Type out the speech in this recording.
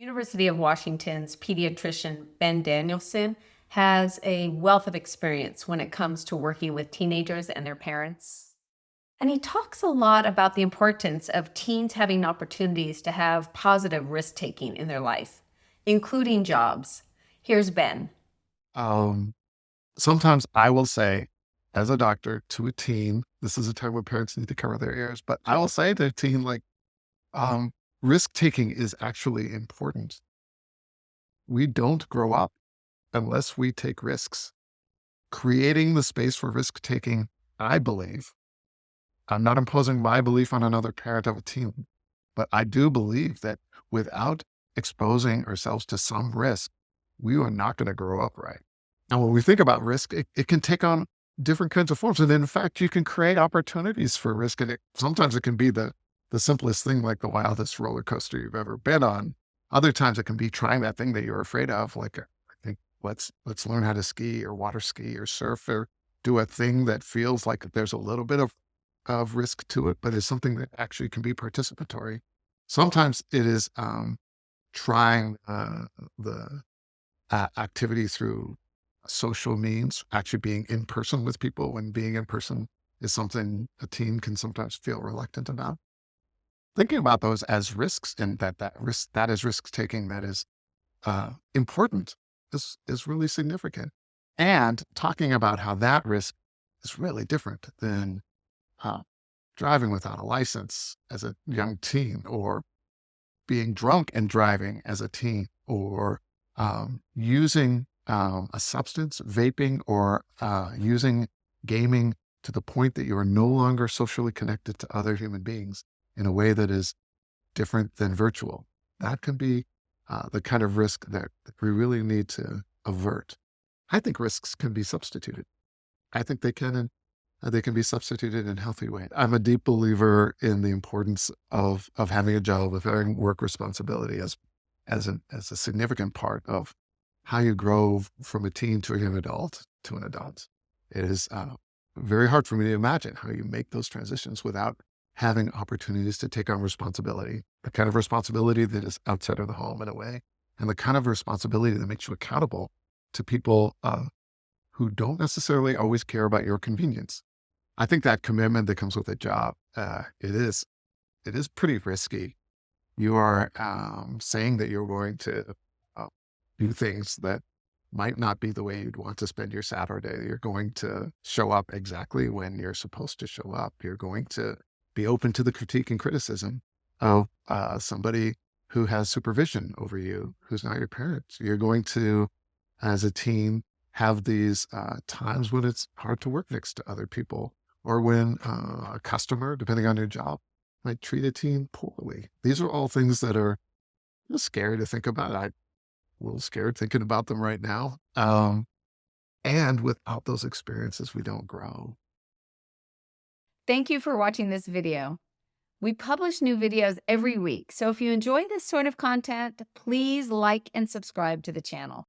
University of Washington's pediatrician Ben Danielson has a wealth of experience when it comes to working with teenagers and their parents. And he talks a lot about the importance of teens having opportunities to have positive risk taking in their life, including jobs. Here's Ben. Um, Sometimes I will say, as a doctor to a teen, this is a time when parents need to cover their ears, but I will say to a teen, like, um, risk taking is actually important. We don't grow up unless we take risks. Creating the space for risk taking, I believe, I'm not imposing my belief on another parent of a teen, but I do believe that without exposing ourselves to some risk, we are not going to grow up right. And when we think about risk, it can take on different kinds of forms. And in fact, you can create opportunities for risk. And sometimes it can be the simplest thing, like the wildest roller coaster you've ever been on. Other times it can be trying that thing that you're afraid of. Like, I think let's learn how to ski or water ski or surf or do a thing that feels like there's a little bit of risk to it, but is something that actually can be participatory. Sometimes it is trying the activity through social means, actually being in person with people when being in person is something a teen can sometimes feel reluctant about. Thinking about those as risks and that is risk taking that is important is really significant. And talking about how that risk is really different than uh, driving without a license as a young teen, or being drunk and driving as a teen, or using a substance, vaping, or using gaming to the point that you are no longer socially connected to other human beings in a way that is different than virtual. That can be the kind of risk that we really need to avert. I think risks can be substituted. I think they can be substituted in healthy ways. I'm a deep believer in the importance of having a job, of having work responsibility as a significant part of how you grow from a teen to a young adult to an adult. It is very hard for me to imagine how you make those transitions without having opportunities to take on responsibility, the kind of responsibility that is outside of the home in a way, and the kind of responsibility that makes you accountable to people who don't necessarily always care about your convenience. I think that commitment that comes with a job, it is pretty risky. You are saying that you're going to uh, do things that might not be the way you'd want to spend your Saturday. You're going to show up exactly when you're supposed to show up. You're going to be open to the critique and criticism of somebody who has supervision over you, who's not your parent. You're going to, as a teen, have these times when it's hard to work next to other people, or when a customer, depending on your job, might treat a teen poorly. These are all things that are scary to think about. I'm a little scared thinking about them right now. And without those experiences, we don't grow. Thank you for watching this video. We publish new videos every week, so if you enjoy this sort of content, please like and subscribe to the channel.